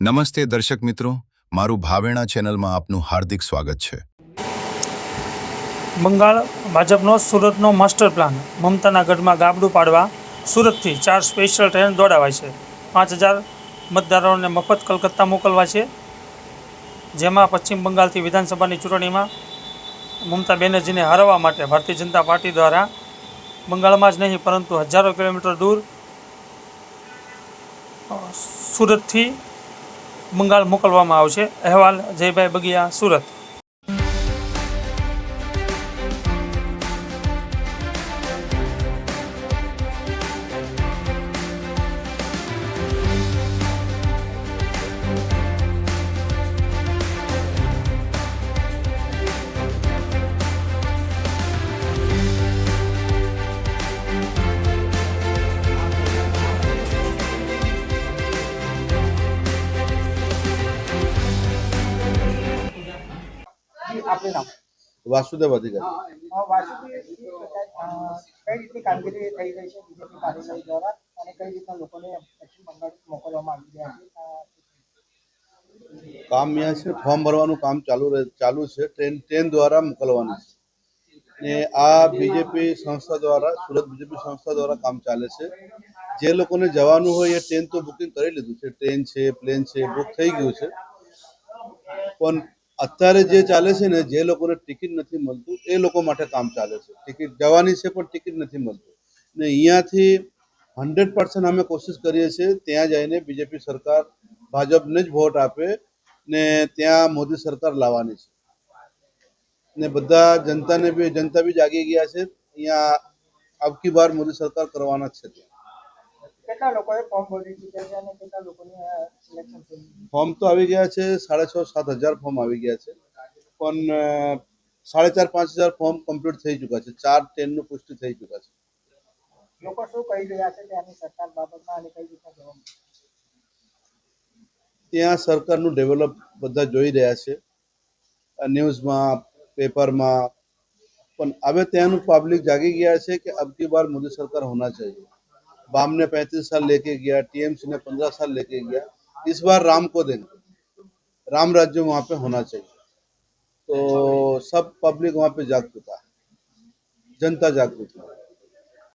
નમસ્તે દર્શક મિત્રો, મારું ભાવેણા ચેનલમાં આપનું હાર્દિક સ્વાગત છે. બંગાળ ભાજપનો સુરતનો માસ્ટર પ્લાન. મમતાના ગઢમાં ગાબડું પાડવા સુરતથી 4 સ્પેશિયલ ટ્રેન દોડાવાય છે. 5000 મતદારોને મફત કલકત્તા મોકલવા છે, જેમાં પશ્ચિમ બંગાળથી વિધાનસભાની ચૂંટણીમાં મમતા બેનર્જીને હરાવવા માટે ભારતીય જનતા પાર્ટી દ્વારા બંગાળમાં જ નહીં પરંતુ હજારો કિલોમીટર દૂર સુરતથી બંગાળ મોકલવામાં આવશે. અહેવાલ જયભાઈ બગિયા, સુરત. આપનું નામ? વાસુદેવ અધિકારી. વાસુદેવ, કઈ રીતની કામગીરી થઈ રહી છે બીજેપી કાર્યાલય દ્વારા અને કઈ રીતના લોકોને પશ્ચિમ બંગાળ મોકલવામાં આવી રહ્યા છે? કામ અહીંયા છે, ફોર્મ ભરવાનું કામ ચાલુ છે. ટ્રેન દ્વારા મોકલવાનું છે ને આ બીજેપી સંસ્થા દ્વારા, સુરત બીજેપી સંસ્થા દ્વારા કામ ચાલે છે. જે લોકોને જવાનું હોય એ ટ્રેન તો બુકિંગ કરી લીધું છે. ટ્રેન છે, પ્લેન છે, બુક થઈ ગયું છે. પણ અત્યારે જે ચાલે છે ને, જે લોકોને ટિકિટ નથી મળતું એ લોકો માટે કામ ચાલે છે. ટિકિટ જવાની છે પણ ટિકિટ નથી મળતું ને અહીંયાથી 100% અમે કોશિશ કરીએ છીએ ત્યાં જઈને બીજેપી સરકાર, ભાજપને જ વોટ આપે ને ત્યાં મોદી સરકાર લાવવાની છે ને બધા જનતા બી જાગી ગયા છે. અહીંયા અબકી બાર મોદી સરકાર કરવાના જ છે. કેટલા લોકોએ ફોર્મ ભરી દીધા છે અને કેટલા લોકોને સિલેક્શન થયું? ફોર્મ તો આવી ગયા છે, 6,500-7,000 ફોર્મ આવી ગયા છે, પણ 4,500-5,000 ફોર્મ કમ્પ્લીટ થઈ ચૂક્યા છે. 4 ટ્રેનનું પુષ્ટિ થઈ ચૂક્યા છે. લોકો શું કહી રહ્યા છે ત્યાંની સરકાર બાબતમાં અને કઈ રીતના જવાબ? ત્યાં સરકારનું ડેવલપ બધા જોઈ રહ્યા છે ન્યૂઝમાં, પેપરમાં, પણ હવે ત્યાંનું પબ્લિક જાગી ગયા છે કે અબકી બાર મોદી સરકાર હોના चाहिए. बाम ने 35 साल लेके गया, टीएमसी ने 15 साल लेके गया. इस बार राम को देंगे. राम राज्य वहाँ पे होना चाहिए. तो सब पब्लिक वहाँ पे जाग चुका है, जनता जाग चुकी है.